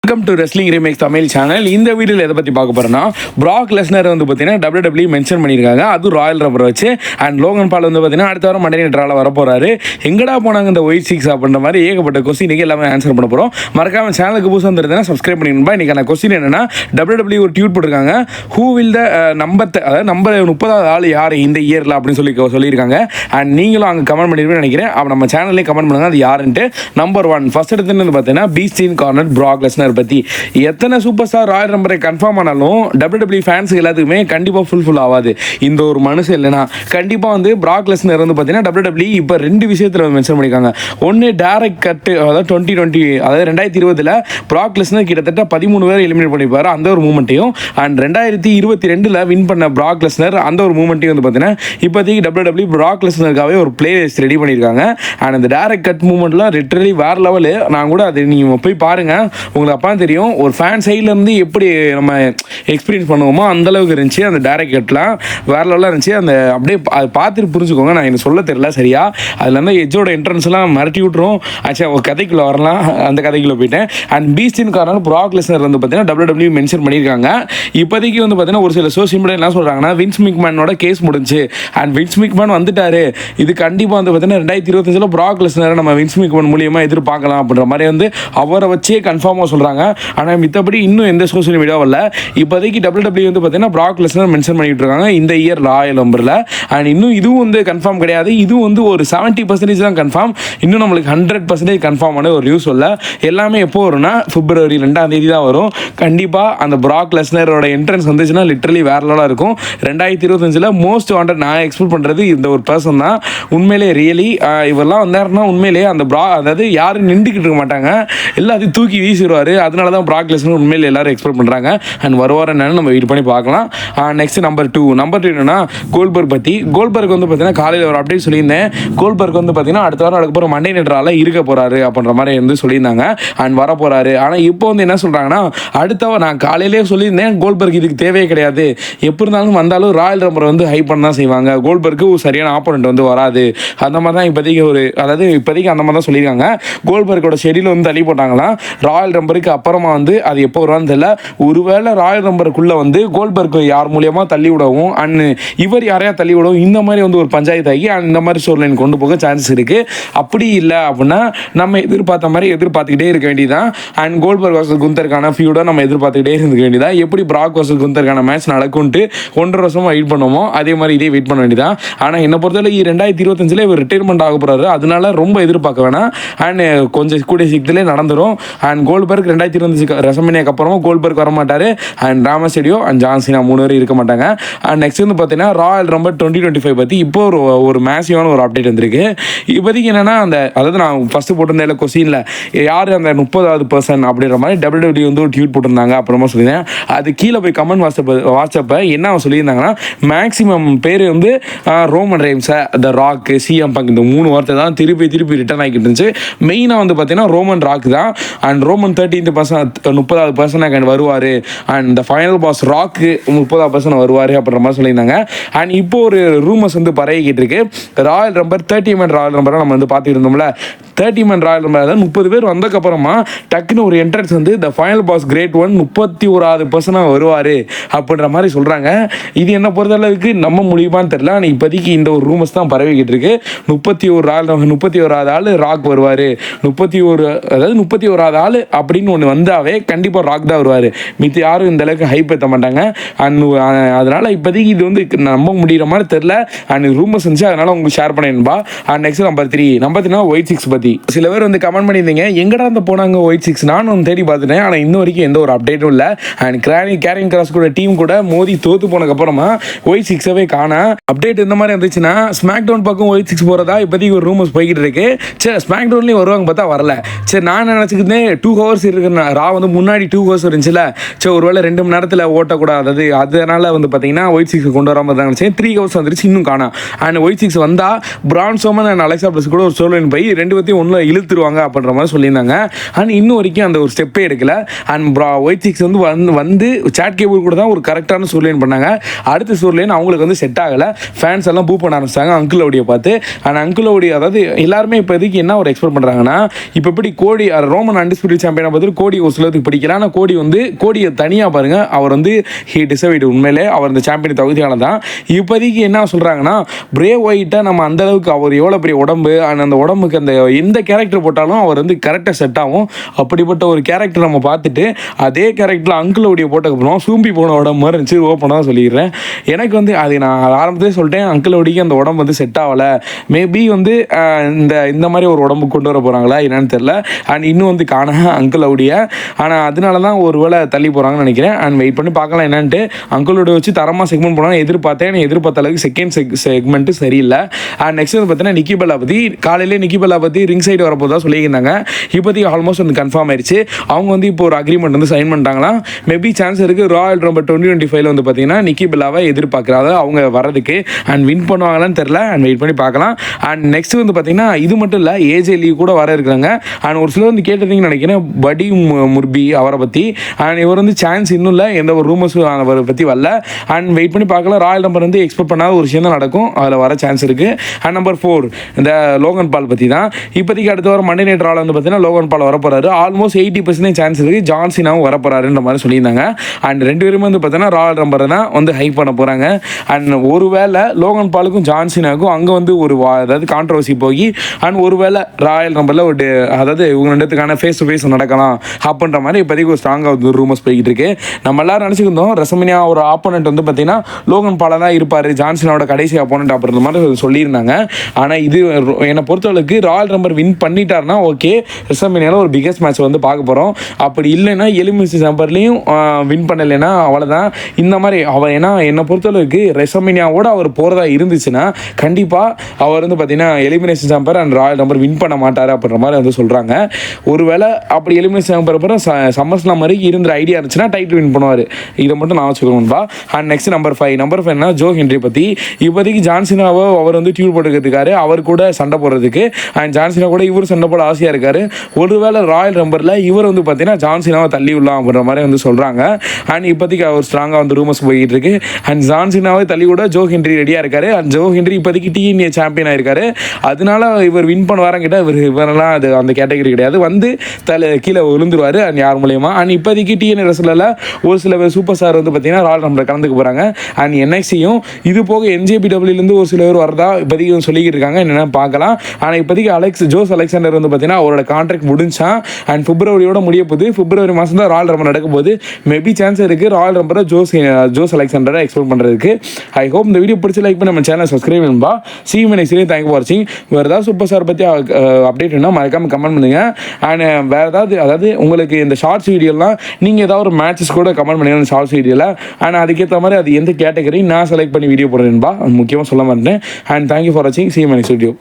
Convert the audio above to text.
Welcome to wrestling remakes Tamil channel. இந்த வீடியோவில் எதை பற்றி பார்க்க போகிறோன்னா, பிராக் லெஸ்னர் வந்து பார்த்தீங்கன்னா WWE மென்ஷன் பண்ணியிருக்காங்க. அது ராயல் ரப்பர் வச்சு. அண்ட் லோகன் பால் வந்து பார்த்தீங்கன்னா அடுத்த வாரம் மண்டே நைட் ரால வரப்போறாரு. எங்கடா போனாங்க இந்த ஒயிட் சிக்ஸ் அப்படின்ற மாதிரி ஏகப்பட்ட கொஸ்டின் எல்லாமே ஆன்சர் பண்ண போகிறோம். மறக்காம சேனலுக்கு புதுசாக இருந்ததுன்னா சப்ஸ்கிரைப் பண்ணிக்கணும்பா. இன்னைக்கான கொஸ்டின் என்னன்னா, WWE ஒரு ட்வீட் போட்டிருக்காங்க. ஹூ வில் த அதாவது நம்பர் 30வது ஆள் யார் இந்த இயரில் அப்படின்னு சொல்லியிருக்காங்க. அண்ட் நீங்களும் அங்கே கமெண்ட் பண்ணிருப்பேன்னு நினைக்கிறேன். அப்போ நம்ம சேனல்லே கமெண்ட் பண்ணுங்க அது யாருன்ட்டு. நம்பர் 1 ஃபர்ஸ்ட் எடுத்துன்னு பார்த்தீங்கன்னா பீஸ்டின் கார்னர் பிராக் லெஸ்னர் பற்றி. எத்தனை சூப்பர் ஸ்டார் ராயல் நம்பரை கன்ஃபார்ம் ஆனாலும் WWE ஃபேன்ஸ் எல்லாத்துக்குமே கண்டிப்பாக ஃபுல் ஆகாது. இந்த ஒரு மனுஷன் இல்லைனா கண்டிப்பாக வந்து பிராக் லெஸ்னர் வந்து பார்த்தீங்கன்னா WWE இப்போ 2 விஷயத்தில் மென்ஷன் பண்ணியிருக்காங்க. ஒன்று டைரக்ட் கட்டு, அதாவது 2020 அதாவது 2020 பிராக் லெஸ்னர் கிட்டத்தட்ட 13 பேர் எலிமினேட் பண்ணிப்பாரு அந்த ஒரு மூமெண்ட்டையும். அண்ட் 2022 வின் பண்ண பிராக் லெஸ்னர் அந்த ஒரு மூமெண்ட்டையும் வந்து பார்த்தீங்கன்னா இப்போதைக்கு WWE பிராக் லெஸ்னருக்காகவே ஒரு பிளே லிஸ்ட் ரெடி பண்ணியிருக்காங்க. அண்ட் அந்த டைரக்ட் கட் மூமெண்ட்லாம் லிட்டரலி வேறு லெவலு. நான் கூட அது நீங்கள் போய் பாருங்கள், உங்களுக்கு அப்பா தெரியும் ஒரு ஃபேன் சைட்லேருந்து எப்படி நம்ம எக்ஸ்பீரியன்ஸ் பண்ணுவோமோ அந்தளவுக்கு இருந்துச்சு. அந்த டைரக்ட் கட்லாம் வேறு லெவலாக இருந்துச்சு. அந்த அப்படியே அதை பார்த்துட்டு புரிஞ்சுக்கோங்க. நான் எனக்கு சொல்ல தெரியல சரியா. அதில் வந்து எஜ்ஜோட என்ட்ரன்ஸ்லாம் மிரட்டி விட்டுரும். ஆச்சா ஒரு கதைக்குள்ளே வரலாம், அந்த கதைக்குள்ளே போயிட்டேன். அண்ட் பீஸ்டின் காரணம் பிராக் லெஸ்னர் வந்து பார்த்தீங்கன்னா WWE மென்ஷன் பண்ணியிருக்காங்க. இப்போதைக்கு வந்து பார்த்தீங்கன்னா ஒரு சில சோசியல் மீடியா என்ன சொல்கிறாங்கன்னா, வின்ஸ் மிக்மேனோட கேஸ் முடிஞ்சு அண்ட் வின்ஸ் மிக்மேன் வந்துட்டாரு. இது கண்டிப்பாக வந்து பார்த்தீங்கன்னா 2025 பிராக் லெஸ்னர் நம்ம வின்ஸ் மிக்மேன் மூலியமாக எதிர்பார்க்கலாம் அப்படின்ற மாதிரி வந்து அவரை வச்சே கன்ஃபார்மாக சொல்கிறாங்க. ஆனால் மித்தபடி இன்னும் எந்த சோசியல் மீடியாவும் இல்லை. இப்போதைக்கு WWE வந்து பார்த்தீங்கன்னா பிராக் லெஸ்னர் மென்ஷன் பண்ணிட்டு இருக்காங்க இந்த இயர் ராயல் நம்பரில். அண்ட் இன்னும் இதுவும் வந்து கன்ஃபார்ம் கிடையாது. இதுவும் வந்து ஒரு 70% தான் கன்ஃபார்ம். இன்னும் நம்மளுக்கு 100% கன்ஃபார்மான ஒரு நியூஸ் இல்லை. எல்லாமே எப்போ வரும்னா February 2 தான் வரும். கண்டிப்பாக அந்த பிராக் லெஸ்னரோட என்ட்ரன்ஸ் வந்துச்சுன்னா லிட்டரலி வேற லெவலாக இருக்கும். 2025 மோஸ்ட் வாண்டட் நான் எக்ஸ்பெக்ட் பண்ணுறது இந்த ஒரு பர்சன் தான். உண்மையிலே ரியலி இவரெல்லாம் வந்தாருன்னா உண்மையிலேயே அந்த அதாவது யாரும் நின்றுக்கிட்டு இருக்க மாட்டாங்க, எல்லாத்தையும் தூக்கி வீசிடுவார். அதனால தான் பிராக் லெஸ்னர் உண்மையிலே எல்லாரும் எக்ஸ்பெக்ட் பண்ணுறாங்க. அண்ட் வருவார் என்னன்னு நம்ம வெயிட் பண்ணி பார்க்கலாம். நெக்ஸ்ட் நம்பர் 2 என்னன்னா கோல்பர்க் பற்றி. கோல்பர்க் வந்து பார்த்தீங்கன்னா காலையில் ஒரு அப்டேட் சொல்லியிருந்தேன். கோல்பர்க் வந்து பார்த்தீங்கன்னா அடுத்த வாரம் நடக்க போகிற மண்டே நைட் ரால இருக்க போகிறாரு அப்படின்ற மாதிரி வந்து சொல்லியிருந்தாங்க. அண்ட் வர போகிறாரு. ஆனால் இப்போ வந்து என்ன சொல்கிறாங்கன்னா, நான் காலையிலேயே சொல்லியிருந்தேன் கோல்பர்க் இதுக்கு தேவையே கிடையாது, எப்படி இருந்தாலும் வந்தாலும் ராயல் ரம்பரை வந்து ஹைப் பண்ண தான் செய்வாங்க, கோல்பர்க்கு சரியான ஆப்போனண்ட் வந்து வராது, அந்த மாதிரி தான் இப்போதைக்கு அந்த மாதிரி தான் சொல்லியிருக்காங்க. கோல்பர்க்கோட ஷெடியூல் வந்து தள்ளி போட்டாங்களாம். ராயல் ரம்பருக்கு அப்புறமா வந்து அது எப்போ வருவான்னு தெரியல. ஒருவேளை ராயல் நம்பருக்குள்ளே வந்து கோல்பர்க் யார் மூலியமாக தள்ளி விடவும் அண்ட் இவர் யாரையா தள்ளி விடவும் இந்த மாதிரி வந்து ஒரு பஞ்சாயத்து ஆகி இந்த மாதிரி ஸ்டோர் லைன் கொண்டு போக சான்சஸ் இருக்குது. அப்படி இல்லை அப்படின்னா நம்ம எதிர்பார்த்த மாதிரி எதிர்பார்த்துக்கிட்டே இருக்க வேண்டியதான். அண்ட் கோல்பர்க் வர்சஸ் குந்தருக்கான ஃபியூடை நம்ம எதிர்பார்த்துக்கிட்டே இருக்க வேண்டியதான். எப்படி பிராக் வர்சஸ் குந்தருக்கான மேட்ச் நடக்கும்ட்டு 1.5 வருஷமாக வெயிட் பண்ணுவோமோ அதே மாதிரி இதே வெயிட் பண்ண வேண்டியதான். ஆனால் என்னை பொறுத்தவரை 2025 இவர் ரிட்டையர்மெண்ட் ஆக போகிறாரு. அதனால ரொம்ப எதிர்பார்க்க வேணாம். அண்ட் கொஞ்சம் கூடிய சீக்கிரத்திலே நடந்துடும். அண்ட் கோல்பர்க் 2025 ரெசல்மேனியாக்கு அப்புறமா கோல்பர்க் வர மாட்டார். அண்ட் ராமஸ்டேடியோ அண்ட் ஜான்சினா 3 பேரும் இருக்க மாட்டாங்க. அண்ட் நெக்ஸ்ட் வந்து பார்த்தீங்கன்னா ராயல் ரம்பர் 2025 பற்றி இப்போ ஒரு மேசிவான ஒரு அப்டேட் வந்திருக்கு. இப்போதைக்கு என்னன்னா அதாவது நான் ஃபஸ்ட்டு போட்டிருந்தேன் கொஸ்டினில் யார் அந்த 30வது பர்சன் அப்படின்ற மாதிரி WWE வந்து ஒரு ட்வீட் போட்டிருந்தாங்க. அப்புறமா சொல்லியிருந்தேன். அது கீழே போய் கமெண்ட் வாட்ஸ்அப்பை என்ன சொல்லியிருந்தாங்கன்னா, மேக்ஸிமம் பேர் வந்து ரோமன் ரெயின்ஸை, த ராக், CM பங்க் இந்த 3 வார்த்தை தான் திருப்பி ரிட்டர்ன் ஆகிட்டு இருந்துச்சு. மெயினாக வந்து பார்த்தீங்கன்னா ரோமன் ராக் தான். அண்ட் ரோமன் 30வது பர்சனாக வருவார். அண்ட் இந்த ஃபைனல் பாஸ் ராக்கு 30வது பர்சன் வருவார் அப்படின்ற மாதிரி சொல்லியிருந்தாங்க. அண்ட் இப்போ ஒரு ரூமர்ஸ் வந்து பரவிக்கிட்டு இருக்கு. ராயல் நம்பர் 30 ராயல் நம்பரை நம்ம வந்து பார்த்துட்டு இருந்தோம்ல, 30 ராயல் நம்பர் அதாவது 30 பேர் வந்ததுக்கப்புறமா டக்குன்னு ஒரு என்ட்ரன்ஸ் வந்து த ஃபைனல் பாஸ் கிரேட் 1 31வது பர்சனாக வருவார் அப்படின்ற மாதிரி சொல்கிறாங்க. இது என்ன பொறுத்தளவுக்கு நம்ம முடியுமான்னு தெரியல. ஆனால் இப்போதைக்கு இந்த ஒரு ரூமர்ஸ் தான் பரவிக்கிட்டு இருக்கு. 31வது ஆள் ராக் வருவார், 31வது ஆள் அப்படின்னு ஒன்று வந்தாவே கண்டிப்பாக ராக் தான் வருவார். மித்த யாரும் இந்த அளவுக்கு ஹைப் ஏற்ற மாட்டாங்க. அதனால் இப்போதைக்கு இது வந்து நம்ப முடிகிற மாதிரி தெரில. அண்ட் ரூமர்ஸ் இருந்துச்சு, அதனால் உங்களுக்கு ஷேர் பண்ணிருப்பா. And next number 3 Wyatt Sicks பற்றி சில பேர் வந்து கமெண்ட் பண்ணியிருந்தீங்க, எங்கடா அந்த போனாங்க ஒயிட் சிக்ஸ். நானும் வந்து தேடி பார்த்துட்டேன். ஆனால் இன்ன வரைக்கும் எந்த ஒரு அப்டேட்டும் இல்லை. அண்ட் கேரிங் கிராஸ் கூட டீம் கூட மோதி தோற்று போனதுக்கப்புறமா ஒயிட் சிக்ஸவே காணா. அப்டேட் இந்த மாதிரி இருந்துச்சுன்னா ஸ்மாக் டவுன் பக்கம் ஒயிட் சிக்ஸ் போகிறதா இப்போதைக்கு ஒரு ரூமர்ஸ் போய்கிட்டு இருக்கு. சரி, ஸ்மாக் டவுன்லேயும் வருவாங்க பார்த்தா வரல. சரி, நான் நினச்சிக்கிட்டேன் 2 hours இருக்கிற ரா வந்து முன்னாடி 2 hours இருந்துச்சுல. சரி, ஒருவேளை 2 மணி நேரத்தில் ஓட்டக்கூடாது, அதனால வந்து பார்த்தீங்கன்னா ஒயிட் சிக்ஸ் கொண்டு வராமல் தான் நினச்சேன். 3 hours வந்துருச்சு, இன்னும் காணா. அண்ட் ஒயிட் சிக்ஸ் வந்தால் பிரான் ஸ்ட்ரோமன் அண்ட் அலெக்சா பிளஸ் கூட ஒரு சோலோன் போய் 2 பேத்தையும் ஒன்றில் இழுத்துருவாங்க அப்படின்ற மாதிரி சொல்லியிருந்தாங்க. அண்ட் இன்னும் வரைக்கும் அந்த ஒரு ஸ்டெப்பே எடுக்கல. அண்ட் ஒயிட் சிக்ஸ் வந்து சாட் கேபிள் கூட தான் ஒரு கரெக்டான சோர்லைன் பண்ணாங்க. அடுத்த சோர்லைன் அவங்களுக்கு வந்து செட் ஆகலை. ஃபேன்ஸ் எல்லாம் பூ பண்ண ஆரம்பிச்சாங்க அங்கிள் ஓடியை பார்த்து. அண்ட் அங்கிள் ஓடி அதாவது எல்லாருமே இப்போதைக்கு என்ன ஒரு எக்ஸ்பெக்ட் பண்ணுறாங்கன்னா, இப்போ எப்படி கோடி ரோமன் அன்டிஸ்பியூட்டட் சாம்பியனை பார்த்து கோடி ஒரு சிலருக்கு பிடிக்கல. ஆனால் கோடியை தனியாக பாருங்கள், அவர் வந்து ஹி டிசர்வ்டு. உண்மையிலே அவர் இந்த சாம்பியன் தகுதியால தான். இப்போதைக்கு என்ன சொல்கிறாங்கன்னா, பிரே ஒயிட்டை நம்ம அந்தளவுக்கு அவர் எவ்வளோ பெரிய உடம்பு அந்த உடம்புக்கு அந்த எந்த கேரக்டர் போட்டாலும் அவர் வந்து கரெக்டாக செட் ஆகும். அப்படிப்பட்ட ஒரு கேரக்டர் நம்ம பார்த்துட்டு அதே கேரக்டரில் அங்கிள் உடைய போட்டதுக்கப்புறம் சூம்பி போன உடம்பு மாதிரி இருந்துச்சு. ஓப்பனாக தான் சொல்லிடுறேன். எனக்கு வந்து அது நான் ஆரம்பத்திலே சொல்லிட்டேன், அங்கிள் உடைய அந்த உடம்பு வந்து செட் ஆகலை. மேபி வந்து இந்த மாதிரி ஒரு உடம்பு கொண்டு வர போகிறாங்களா என்னன்னு தெரில. அண்ட் இன்னும் வந்து காண அங்கிள் உடைய. ஆனால் அதனால தான் ஒரு வேளை தள்ளி போகிறாங்கன்னு நினைக்கிறேன். அண்ட் வெயிட் பண்ணி பார்க்கலாம் என்னன்ட்டு. அங்கிளோட வச்சு தரமாக செக்மெண்ட் போனாலும் எதிர்பார்த்த அளவுக்கு செகண்ட் செக்மெண்ட்டு சரியில்லை. அண்ட் நெக்ஸ்ட் வந்து பார்த்தீங்கன்னா நிக்கி பெல்லா பற்றி காலையிலே ரிங் சைடு வரப்போதான் சொல்லியிருந்தாங்க. இப்போதைக்கு ஆல்மோஸ்ட் வந்து கன்ஃபார்ம் ஆயிடுச்சு. அவங்க வந்து இப்போ ஒரு அக்ரிமெண்ட் வந்து சைன் பண்ணிட்டாங்களாம். மேபி சான்ஸ் இருக்குது ராயல் ரம்பல் 2025 வந்து பார்த்தீங்கன்னா நிக்கி பெல்லாவை எதிர்பார்க்குறாங்க அவங்க வரதுக்கு. அண்ட் வின் பண்ணுவாங்களான்னு தெரில. அண்ட் வெயிட் பண்ணி பார்க்கலாம். அண்ட் நெக்ஸ்ட் வந்து பார்த்தீங்கன்னா இது மட்டும் இல்லை, ஏஜே லீ கூட வர இருக்கிறாங்க. அண்ட் ஒரு சிலர் வந்து கேட்டிருந்தீங்கன்னு நினைக்கிறேன் படி முர்பி அவரை பற்றி. அண்ட் இவர் வந்து சான்ஸ் இன்னும் இல்லை, எந்த ஒரு ரூமர்ஸும் அவரை பற்றி வரல. அண்ட் வெயிட் பண்ணி பார்க்கலாம். ராயல் நம்பர் வந்து எக்ஸ்பெக்ட் பண்ணாத ஒரு விஷயம் தான் நடக்கும், அதில் வர சான்ஸ் இருக்குது. அண்ட் நம்பர் 4 இந்த லோகன் பால் பற்றி தான். இப்போதைக்கு அடுத்த வாரம் மண்டே நைட் ராவில் வந்து பார்த்தீங்கன்னா லோகன் பால் வரப்போறாரு. ஆல்மோஸ்ட் 80% சான்ஸ் இருக்குது ஜான் சீனாவும் வரப்போறாருன்ற மாதிரி சொல்லியிருந்தாங்க. அண்ட் ரெண்டு பேருமே வந்து பார்த்தீங்கன்னா ராயல் நம்பரை தான் வந்து ஹைப் பண்ண போகிறாங்க. அண்ட் ஒருவேளை லோகன் பாலுக்கும் ஜான் சீனாவுக்கும் அங்கே வந்து அதாவது கான்ட்ரவர்சி போய் அண்ட் ஒருவேளை ராயல் நம்பரில் அதாவது இவங்க ரெண்டுத்துக்கான ஃபேஸ் டு ஃபேஸ் நடக்கலாம் அப்படின்ற மாதிரி இப்போதைக்கு ஒரு ஸ்ட்ராங்காக வந்து ரூமர்ஸ் போய்கிட்டு இருக்கு. நம்ம எல்லாரும் நினச்சிருந்தோம் ரெசல்மேனியா ஒரு ஆப்போனண்ட் வந்து பார்த்தீங்கன்னா லோகன் பாலாக தான் இருப்பார், ஜான் சீனாவோட கடைசி ஆப்போனண்ட் அப்படின்ற மாதிரி சொல்லியிருந்தாங்க. ஆனால் இது என்னை பொறுத்தவரைக்கு ராயல் நம்பர் வின் பண்ணிட்டாருன்னா ஓகே, ரெசல்மேனியாவில் ஒரு பிகெஸ்ட் மேட்ச் வந்து பார்க்க போகிறோம். அப்படி இல்லைன்னா எலிமினேஷன் நம்பர்லேயும் வின் பண்ணலைன்னா அவ்வளோதான். இந்த மாதிரி ஏன்னா என்னை பொறுத்தளவுக்கு ரெசல்மேனியாவோட அவர் போகிறதா இருந்துச்சுன்னா கண்டிப்பாக அவர் வந்து பார்த்தீங்கன்னா Elimination Chamber and Royal Rumble win பண்ண மாட்டார் அப்படின்ற மாதிரி வந்து சொல்கிறாங்க. ஒருவேளை அப்படி எலிமினேஷன் சாம்பர் அப்புறம் சம்மர்ஸ்லாம் மாதிரி இருந்த ஐடியா இருந்துச்சுன்னா டைட்டில் வின் பண்ணுவார். இதை மட்டும் நான் வச்சுக்கணும்பா. And next number 5 Joe Hendry பற்றி. இப்போதைக்கு ஜான்சினாவோ அவர் வந்து டியூர் போட்டுக்கிறதுக்காரு, அவர் கூட சண்டை போடுறதுக்கு. அண்ட் ஜான்சினா கூட இவர் சண்டை போட ஆசையாக இருக்காரு. ஒருவேளை ராயல் நம்பரில் இவர் வந்து பார்த்தீங்கன்னா ஜான்சினாவை தள்ளி விடலாம் அப்படின்ற மாதிரி வந்து சொல்கிறாங்க. அண்ட் இப்போதைக்கு அவர் ஸ்ட்ராங்காக வந்து ரூமர்ஸ் போய்கிட்டு இருக்கு. அண்ட் ஜான்சினாவை தள்ளி விட ஜோ ஹென்ரி ரெடியாக இருக்காரு. அண்ட் ஜோ ஹென்ரி இப்போதைக்கு டிஎன்ஏ சாம்பியன் ஆயிருக்காரு. அதனால இவர் வின் பண்ணுவாராங்கிட்ட இவரெல்லாம் அது அந்த கேட்டகரி கிடையாது, வந்து கீழே விழுந்துருவார் அண்ட் யார் மூலியமா. அண்ட் இப்போதைக்கு டிஎன்ஏ ரெஸ்லரில் ஒரு சில சூப்பர் ஸ்டார் வந்து பார்த்தீங்கன்னா ராயல் நம்பரில் கலந்துக்க போகிறாங்க. அண்ட் என்எக்ஸியும் இது போக NJPWலேருந்து ஒரு சிலர் வரதா இப்போதைக்கு சொல்லிக்கிட்டு இருக்காங்க, என்னென்ன பார்க்கலாம். ஆனால் இப்போதைக்கு ஜோஸ் அலெக்சாண்டர் வந்து பார்த்தீங்கன்னா அவரோட கான்ட்ராக்ட் முடிஞ்சான். அண்ட் பிப்ரவரியோட முடிய போகுது. பிப்ரவரி மாதம் தான் ராயல் ரம்பர் நடக்கும் போது மேபி சான்ஸ் இருக்குது ராயல் ரம்பரை ஜோஸ் அலெக்சாண்டரை எக்ஸ்பெக்ட் பண்ணுறதுக்கு. ஐ ஹோப் இந்த வீடியோ பிடிச்சி லைக் பண்ணி நம்ம சேனல் சப்ஸ்கிரைப் பண்ணும்பா. See you in the next video. Thank you for watching. வேறு ஏதாவது சூப்பர் ஸ்டார் பற்றி அப்டேட் வேணால் மறக்காமல் கமெண்ட் பண்ணுங்கள். அண்ட் வேறு அதாவது உங்களுக்கு இந்த ஷார்ட்ஸ் வீடியோலாம் நீங்கள் ஏதாவது ஒரு மேட்சஸ் கூட கமெண்ட் பண்ணுங்கள் அந்த ஷார்ட்ஸ் வீடியோவில். அண்ட் அதுக்கேற்ற மாதிரி அது எந்த கேட்டகரி நான் செலக்ட் பண்ணி வீடியோ போடுறேன்பா, முக்கியமாக சொல்ல மாட்டேன். அண்ட் தேங்க்யூ ஃபார் வாட்சிங். See you in the next video.